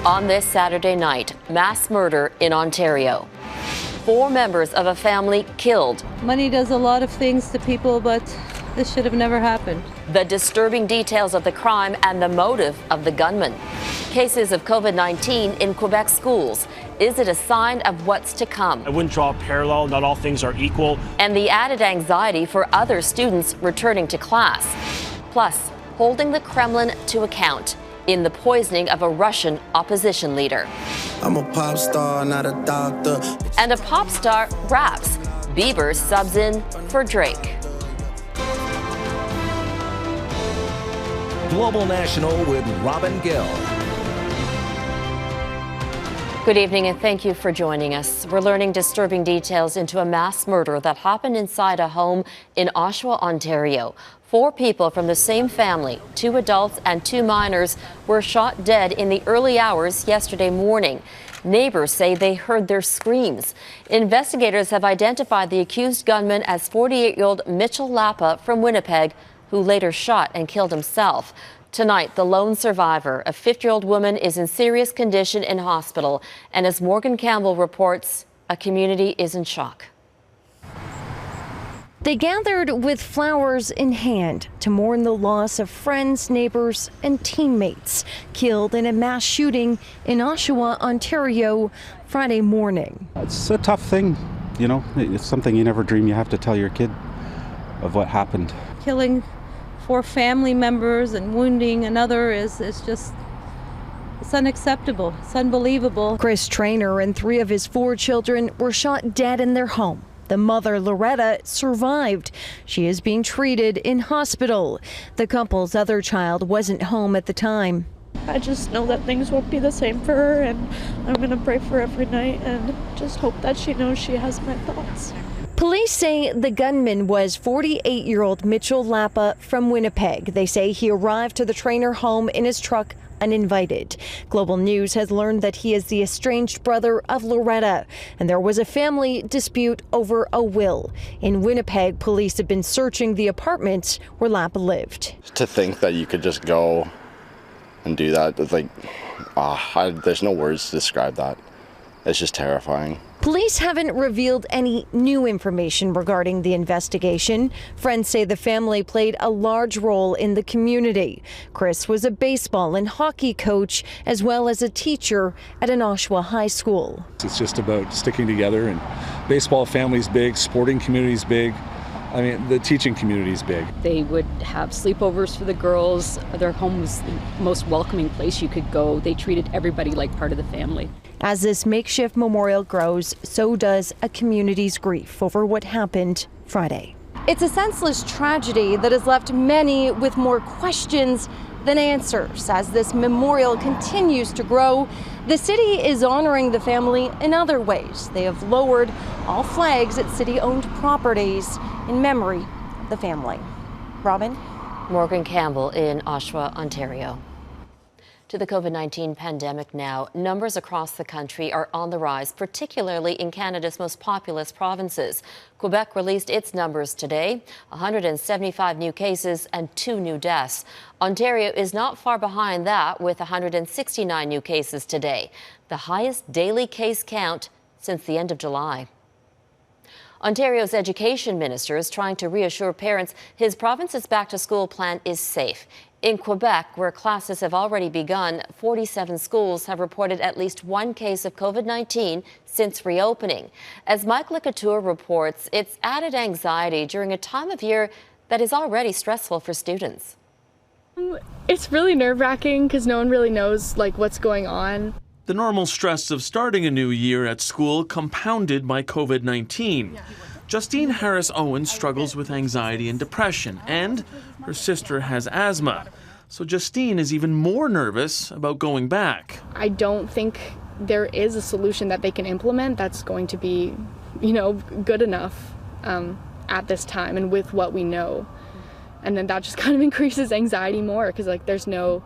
On this Saturday night, mass murder in Ontario. 4 members of a family killed. Money does a lot of things to people, but this should have never happened. The disturbing details of the crime and the motive of the gunman. Cases of COVID-19 in Quebec schools. Is it a sign of what's to come? I wouldn't draw a parallel. Not all things are equal. And the added anxiety for other students returning to class. Plus, holding the Kremlin to account in the poisoning of a Russian opposition leader. I'm a pop star, not a doctor. And a pop star raps. Bieber subs in for Drake. Global National with Robin Gill. Good evening and thank you for joining us. We're learning disturbing details into a mass murder that happened inside a home in Oshawa, Ontario. 4 people from the same family, 2 adults and 2 minors, were shot dead in the early hours yesterday morning. Neighbors say they heard their screams. Investigators have identified the accused gunman as 48-year-old Mitchell Lapa from Winnipeg, who later shot and killed himself. Tonight, the lone survivor, a 50-year-old woman, is in serious condition in hospital. And as Morganne Campbell reports, a community is in shock. They gathered with flowers in hand to mourn the loss of friends, neighbors, and teammates killed in a mass shooting in Oshawa, Ontario, Friday morning. It's a tough thing, you know. It's something you never dream you have to tell your kid of what happened. Killing 4 family members and wounding another is just, it's unacceptable. It's unbelievable. Chris Traynor and 3 of his 4 children were shot dead in their home. The mother, Loretta, survived. She is being treated in hospital. The couple's other child wasn't home at the time. I just know that things won't be the same for her, and I'm going to pray for her every night and just hope that she knows she has my thoughts. Police say the gunman was 48-year-old Mitchell Lapa from Winnipeg. They say he arrived to the Traynor home in his truck uninvited. Global News has learned that he is the estranged brother of Loretta, and there was a family dispute over a will. In Winnipeg, police have been searching the apartment where Lapa lived. To think that you could just go and do that, it's like, there's no words to describe that. It's just terrifying. Police haven't revealed any new information regarding the investigation. Friends say the family played a large role in the community. Chris was a baseball and hockey coach as well as a teacher at an Oshawa high school. It's just about sticking together, and baseball family's big, sporting community's big. I mean, the teaching community's big. They would have sleepovers for the girls. Their home was the most welcoming place you could go. They treated everybody like part of the family. As this makeshift memorial grows, so does a community's grief over what happened Friday. It's a senseless tragedy that has left many with more questions than answers. As this memorial continues to grow, the city is honoring the family in other ways. They have lowered all flags at city-owned properties in memory of the family. Robin? Morganne Campbell in Oshawa, Ontario. To the COVID-19 pandemic now, numbers across the country are on the rise, particularly in Canada's most populous provinces. Quebec released its numbers today, 175 new cases and 2 new deaths. Ontario is not far behind that with 169 new cases today, the highest daily case count since the end of July. Ontario's education minister is trying to reassure parents his province's back-to-school plan is safe. In Quebec, where classes have already begun, 47 schools have reported at least 1 case of COVID-19 since reopening. As Couteur reports, it's added anxiety during a time of year that is already stressful for students. It's really nerve-wracking because no one really knows what's going on. The normal stress of starting a new year at school compounded by COVID-19. Justine Harris-Owen struggles with anxiety and depression, and her sister has asthma. So Justine is even more nervous about going back. I don't think there is a solution that they can implement that's going to be, good enough at this time and with what we know. And then that just kind of increases anxiety more because there's no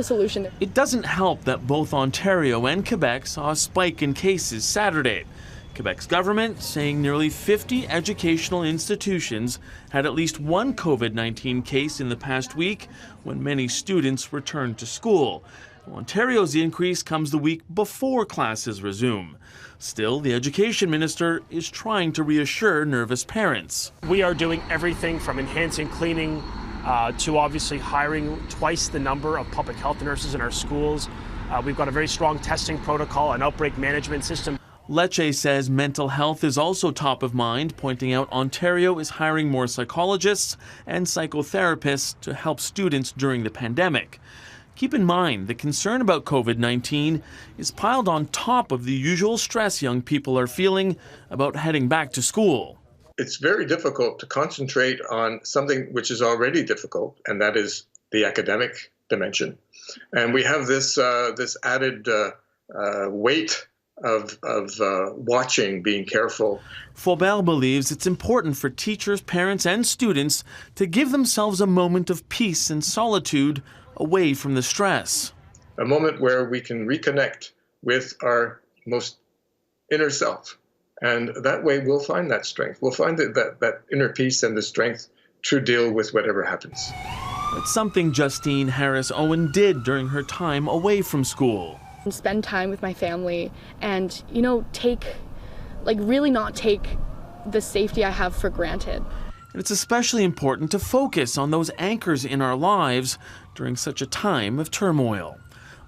solution. It doesn't help that both Ontario and Quebec saw a spike in cases Saturday. Quebec's government saying nearly 50 educational institutions had at least 1 COVID-19 case in the past week when many students returned to school. Ontario's increase comes the week before classes resume. Still, the education minister is trying to reassure nervous parents. We are doing everything from enhancing cleaning to obviously hiring twice the number of public health nurses in our schools. We've got a very strong testing protocol, an outbreak management system. Lecce says mental health is also top of mind, pointing out Ontario is hiring more psychologists and psychotherapists to help students during the pandemic. Keep in mind, the concern about COVID-19 is piled on top of the usual stress young people are feeling about heading back to school. It's very difficult to concentrate on something which is already difficult, and that is the academic dimension. And we have this added weight of watching, being careful. Faubert believes it's important for teachers, parents, and students to give themselves a moment of peace and solitude away from the stress. A moment where we can reconnect with our most inner self. And that way we'll find that strength. We'll find that inner peace and the strength to deal with whatever happens. It's something Justine Harris-Owen did during her time away from school. And spend time with my family and, really not take the safety I have for granted. And it's especially important to focus on those anchors in our lives during such a time of turmoil.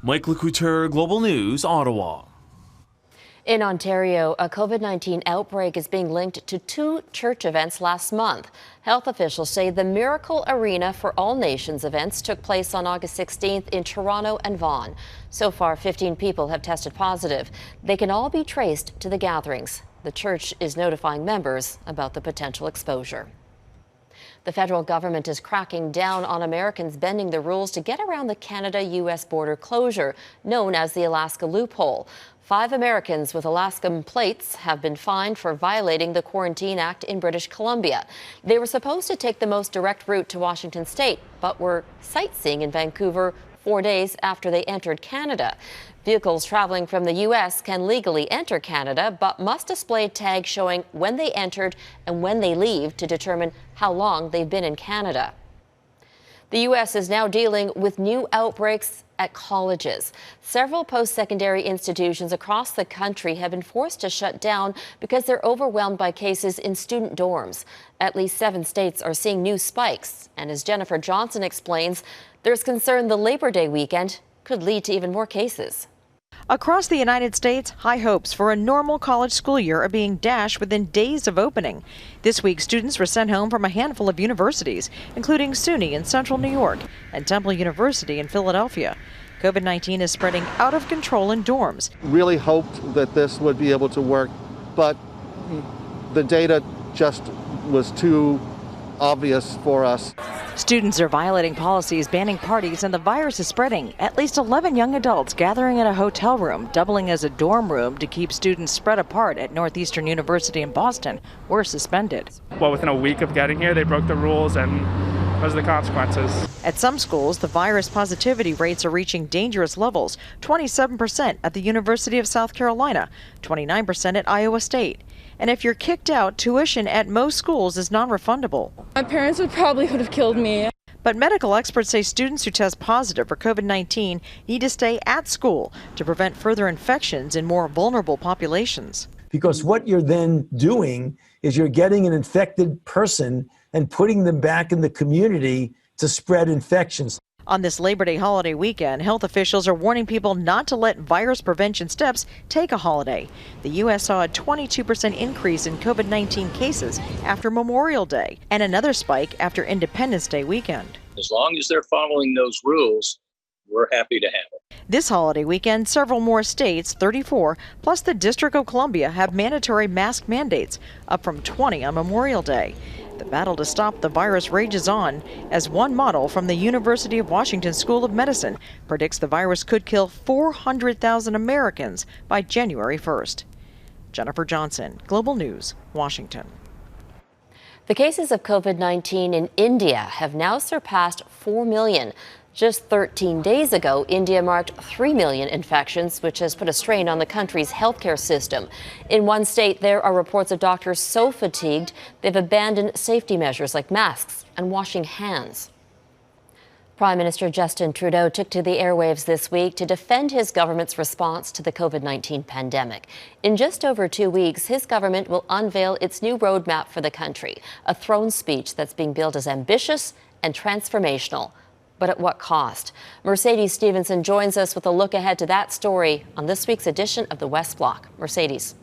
Michael Couteur, Global News, Ottawa. In Ontario, a COVID-19 outbreak is being linked to 2 church events last month. Health officials say the Miracle Arena for All Nations events took place on August 16th in Toronto and Vaughan. So far, 15 people have tested positive. They can all be traced to the gatherings. The church is notifying members about the potential exposure. The federal government is cracking down on Americans bending the rules to get around the Canada-U.S. border closure, known as the Alaska loophole. 5 Americans with Alaskan plates have been fined for violating the Quarantine Act in British Columbia. They were supposed to take the most direct route to Washington state, but were sightseeing in Vancouver 4 days after they entered Canada. Vehicles traveling from the U.S. can legally enter Canada, but must display a tag showing when they entered and when they leave to determine how long they've been in Canada. The U.S. is now dealing with new outbreaks at colleges. Several post-secondary institutions across the country have been forced to shut down because they're overwhelmed by cases in student dorms. At least 7 states are seeing new spikes. And as Jennifer Johnson explains, there's concern the Labor Day weekend could lead to even more cases. Across the United States, high hopes for a normal college school year are being dashed within days of opening. This week, students were sent home from a handful of universities, including SUNY in central New York and Temple University in Philadelphia. COVID-19 is spreading out of control in dorms. Really hoped that this would be able to work, but the data just was too obvious for us. Students are violating policies banning parties, and the virus is spreading. At least 11 young adults gathering in a hotel room, doubling as a dorm room to keep students spread apart at Northeastern University in Boston, were suspended. Well, within a week of getting here, they broke the rules, and those are the consequences. At some schools, the virus positivity rates are reaching dangerous levels, 27% at the University of South Carolina, 29% at Iowa State. And if you're kicked out, tuition at most schools is non-refundable. My parents would have killed me. But medical experts say students who test positive for COVID-19 need to stay at school to prevent further infections in more vulnerable populations. Because what you're then doing is you're getting an infected person and putting them back in the community to spread infections. On this Labor Day holiday weekend, health officials are warning people not to let virus prevention steps take a holiday. The U.S. saw a 22% increase in COVID-19 cases after Memorial Day and another spike after Independence Day weekend. As long as they're following those rules, we're happy to have it. This holiday weekend, several more states, 34, plus the District of Columbia, have mandatory mask mandates, up from 20 on Memorial Day. The battle to stop the virus rages on, as one model from the University of Washington School of Medicine predicts the virus could kill 400,000 Americans by January 1st. Jennifer Johnson, Global News, Washington. The cases of COVID-19 in India have now surpassed 4 million. Just 13 days ago, India marked 3 million infections, which has put a strain on the country's healthcare system. In one state, there are reports of doctors so fatigued they've abandoned safety measures like masks and washing hands. Prime Minister Justin Trudeau took to the airwaves this week to defend his government's response to the COVID-19 pandemic. In just over 2 weeks, his government will unveil its new roadmap for the country, a throne speech that's being billed as ambitious and transformational. But at what cost? Mercedes Stevenson joins us with a look ahead to that story on this week's edition of the West Block. Mercedes.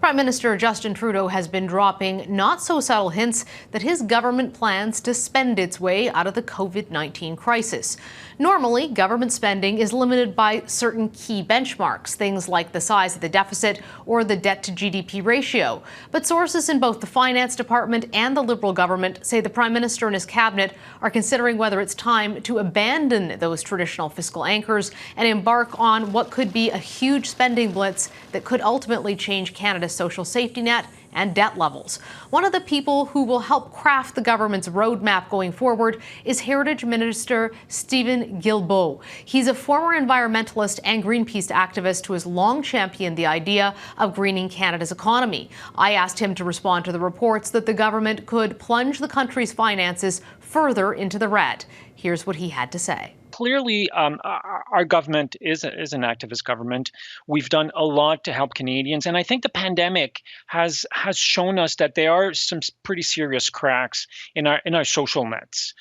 Prime Minister Justin Trudeau has been dropping not-so-subtle hints that his government plans to spend its way out of the COVID-19 crisis. Normally, government spending is limited by certain key benchmarks, things like the size of the deficit or the debt-to-GDP ratio. But sources in both the Finance Department and the Liberal government say the Prime Minister and his cabinet are considering whether it's time to abandon those traditional fiscal anchors and embark on what could be a huge spending blitz that could ultimately change Canada's social safety net and debt levels. One of the people who will help craft the government's roadmap going forward is Heritage Minister Stephen Guilbeault. He's a former environmentalist and Greenpeace activist who has long championed the idea of greening Canada's economy. I asked him to respond to the reports that the government could plunge the country's finances further into the red. Here's what he had to say. Clearly, our government is an activist government. We've done a lot to help Canadians, and I think the pandemic has shown us that there are some pretty serious cracks in our social nets,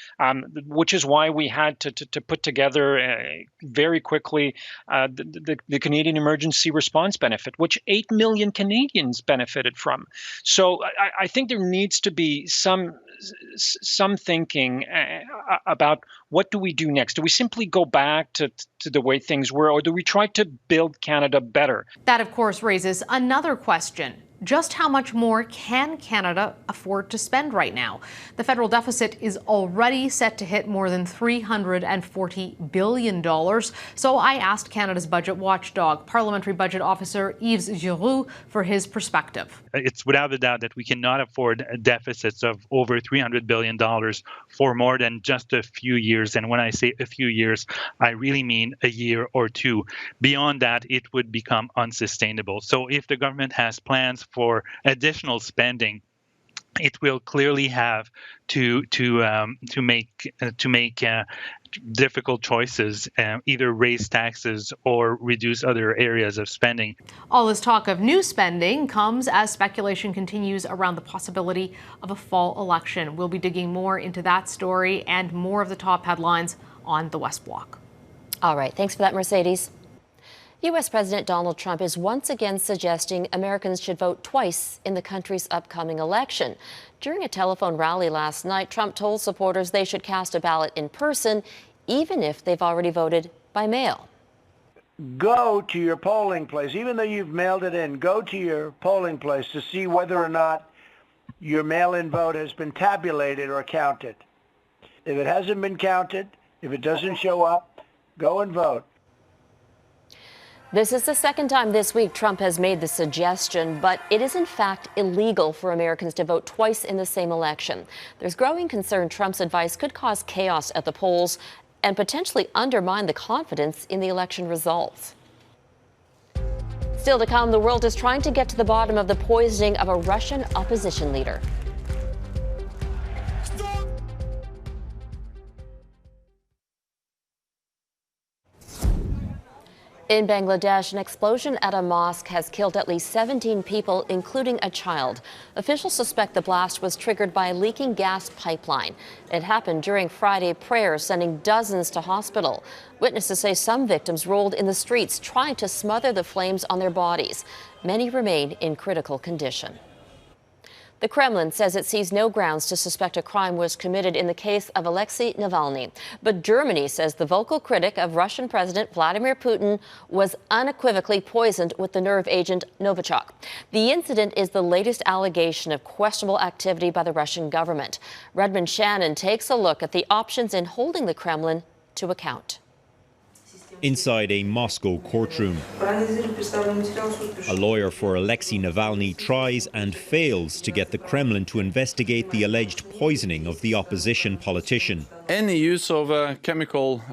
which is why we had to put together very quickly the Canadian Emergency Response Benefit, which 8 million Canadians benefited from. So I think there needs to be some thinking about what do we do next? Do we simply go back to the way things were, or do we try to build Canada better? That, of course, raises another question. Just how much more can Canada afford to spend right now? The federal deficit is already set to hit more than $340 billion. So I asked Canada's budget watchdog, Parliamentary Budget Officer Yves Giroux, for his perspective. It's without a doubt that we cannot afford deficits of over $300 billion for more than just a few years. And when I say a few years, I really mean a year or two. Beyond that, it would become unsustainable. So if the government has plans for additional spending, it will clearly have to make difficult choices, either raise taxes or reduce other areas of spending. All this talk of new spending comes as speculation continues around the possibility of a fall election. We'll be digging more into that story and more of the top headlines on the West Block. All right, thanks for that, Mercedes. U.S. President Donald Trump is once again suggesting Americans should vote twice in the country's upcoming election. During a telephone rally last night, Trump told supporters they should cast a ballot in person, even if they've already voted by mail. Go to your polling place, even though you've mailed it in, go to your polling place to see whether or not your mail-in vote has been tabulated or counted. If it hasn't been counted, if it doesn't show up, go and vote. This is the second time this week Trump has made the suggestion, but it is in fact illegal for Americans to vote twice in the same election. There's growing concern Trump's advice could cause chaos at the polls and potentially undermine the confidence in the election results. Still to come, the world is trying to get to the bottom of the poisoning of a Russian opposition leader. In Bangladesh, an explosion at a mosque has killed at least 17 people, including a child. Officials suspect the blast was triggered by a leaking gas pipeline. It happened during Friday prayers, sending dozens to hospital. Witnesses say some victims rolled in the streets, trying to smother the flames on their bodies. Many remain in critical condition. The Kremlin says it sees no grounds to suspect a crime was committed in the case of Alexei Navalny. But Germany says the vocal critic of Russian President Vladimir Putin was unequivocally poisoned with the nerve agent Novichok. The incident is the latest allegation of questionable activity by the Russian government. Redmond Shannon takes a look at the options in holding the Kremlin to account. Inside a Moscow courtroom, a lawyer for Alexei Navalny tries and fails to get the Kremlin to investigate the alleged poisoning of the opposition politician. Any use of chemical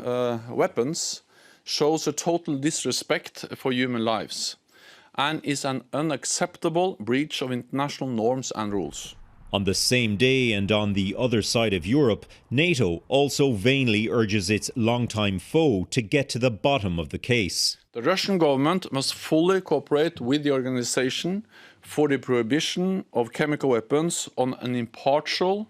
weapons shows a total disrespect for human lives and is an unacceptable breach of international norms and rules. On the same day and on the other side of Europe, NATO also vainly urges its longtime foe to get to the bottom of the case. The Russian government must fully cooperate with the organization for the prohibition of chemical weapons on an impartial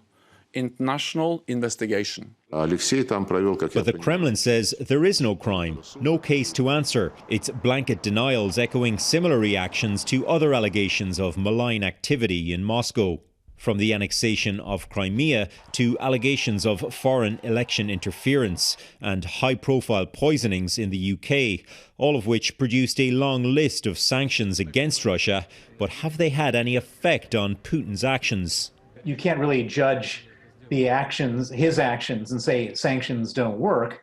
international investigation. But the Kremlin says there is no crime, no case to answer. Its blanket denials echoing similar reactions to other allegations of malign activity in Moscow. From the annexation of Crimea to allegations of foreign election interference and high-profile poisonings in the UK, all of which produced a long list of sanctions against Russia. But have they had any effect on Putin's actions? You can't really judge the actions, his actions, and say sanctions don't work,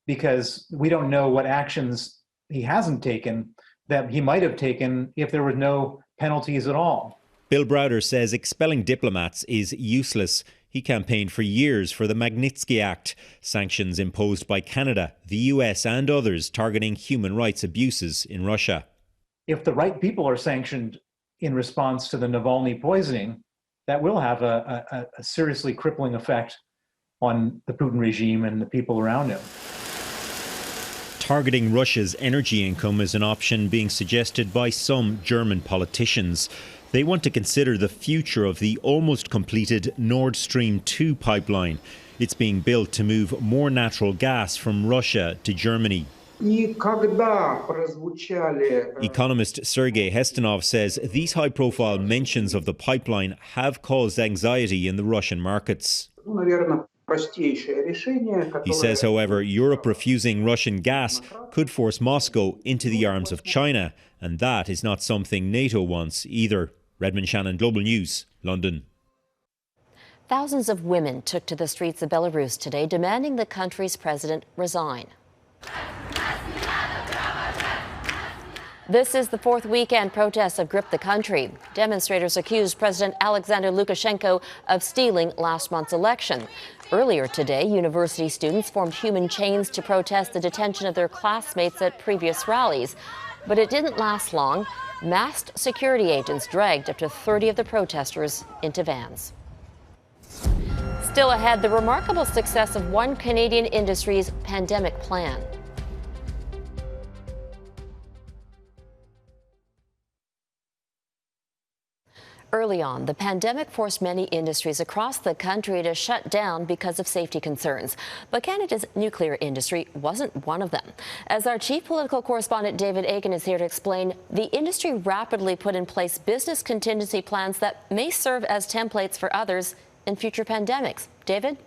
because we don't know what actions he hasn't taken that he might have taken if there were no penalties at all. Bill Browder says expelling diplomats is useless. He campaigned for years for the Magnitsky Act, sanctions imposed by Canada, the US and others targeting human rights abuses in Russia. If the right people are sanctioned in response to the Navalny poisoning, that will have a seriously crippling effect on the Putin regime and the people around him. Targeting Russia's energy income is an option being suggested by some German politicians. They want to consider the future of the almost completed Nord Stream 2 pipeline. It's being built to move more natural gas from Russia to Germany. Economist Sergei Hestonov says these high-profile mentions of the pipeline have caused anxiety in the Russian markets. He says, however, Europe refusing Russian gas could force Moscow into the arms of China, and that is not something NATO wants either. Redmond Shannon, Global News, London. Thousands of women took to the streets of Belarus today demanding the country's president resign. This is the fourth weekend protests have gripped the country. Demonstrators accused President Alexander Lukashenko of stealing last month's election. Earlier today, university students formed human chains to protest the detention of their classmates at previous rallies. But it didn't last long. Masked security agents dragged up to 30 of the protesters into vans. Still ahead, the remarkable success of one Canadian industry's pandemic plan. Early on, the pandemic forced many industries across the country to shut down because of safety concerns. But Canada's nuclear industry wasn't one of them. As our chief political correspondent David Akin is here to explain, the industry rapidly put in place business contingency plans that may serve as templates for others in future pandemics. David?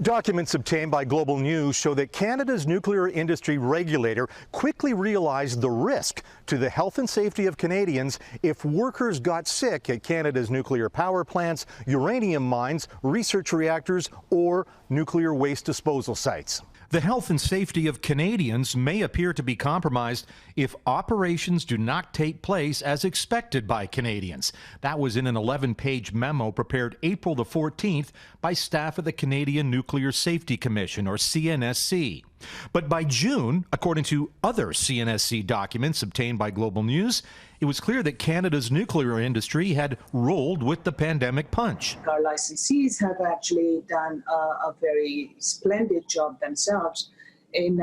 Documents obtained by Global News show that Canada's nuclear industry regulator quickly realized the risk to the health and safety of Canadians if workers got sick at Canada's nuclear power plants, uranium mines, research reactors, or nuclear waste disposal sites. The health and safety of Canadians may appear to be compromised if operations do not take place as expected by Canadians. That was in an 11-page memo prepared April the 14th by staff at the Canadian Nuclear Safety Commission, or CNSC. But by June, according to other CNSC documents obtained by Global News, it was clear that Canada's nuclear industry had rolled with the pandemic punch. Our licensees have actually done a very splendid job themselves in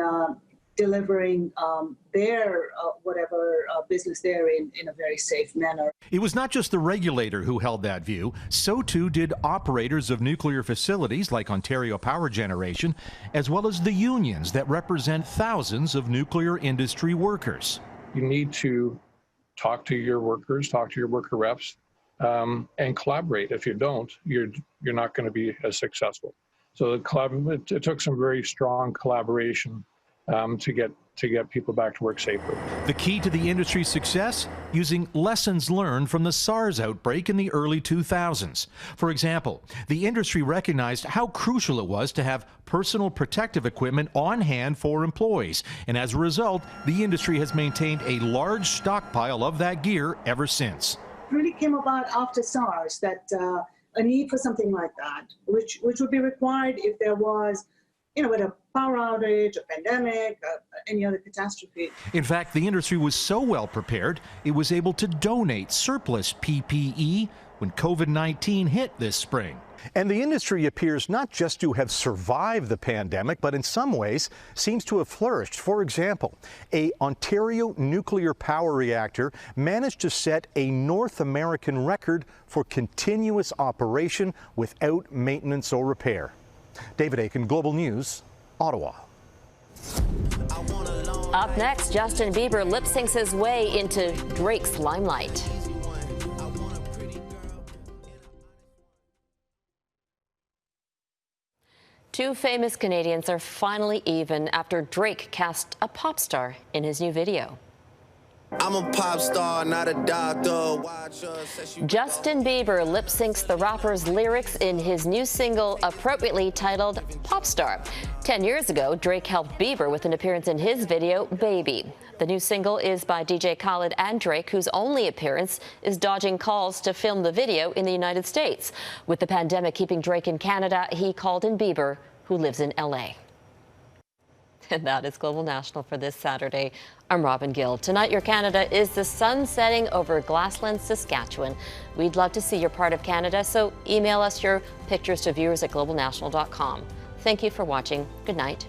delivering their whatever business they're in a very safe manner. It was not just the regulator who held that view. So too did operators of nuclear facilities like Ontario Power Generation, as well as the unions that represent thousands of nuclear industry workers. You need to talk to your workers, talk to your worker reps, and collaborate. If you don't, you're not going to be as successful. So it took some very strong collaboration to get people back to work safely. The key to the industry's success? Using lessons learned from the SARS outbreak in the early 2000s. For example, the industry recognized how crucial it was to have personal protective equipment on hand for employees. And as a result, the industry has maintained a large stockpile of that gear ever since. It really came about after SARS that a need for something like that, which would be required if there was, with a power outage, a pandemic, any other catastrophe. In fact, the industry was so well prepared, it was able to donate surplus PPE when COVID-19 hit this spring. And the industry appears not just to have survived the pandemic, but in some ways seems to have flourished. For example, a Ontario nuclear power reactor managed to set a North American record for continuous operation without maintenance or repair. David Akin, Global News, Ottawa. Up next, Justin Bieber lip syncs his way into Drake's limelight. Two famous Canadians are finally even after Drake cast a pop star in his new video. I'm a pop star, not a doctor. Justin Bieber lip syncs the rapper's lyrics in his new single, appropriately titled Pop Star. 10 years ago, Drake helped Bieber with an appearance in his video, Baby. The new single is by DJ Khaled and Drake, whose only appearance is dodging calls to film the video in the United States. With the pandemic keeping Drake in Canada, he called in Bieber, who lives in LA. And that is Global National for this Saturday. I'm Robin Gill. Tonight, your Canada is the sun setting over Glassland, Saskatchewan. We'd love to see your part of Canada, so email us your pictures to viewers@globalnational.com. Thank you for watching. Good night.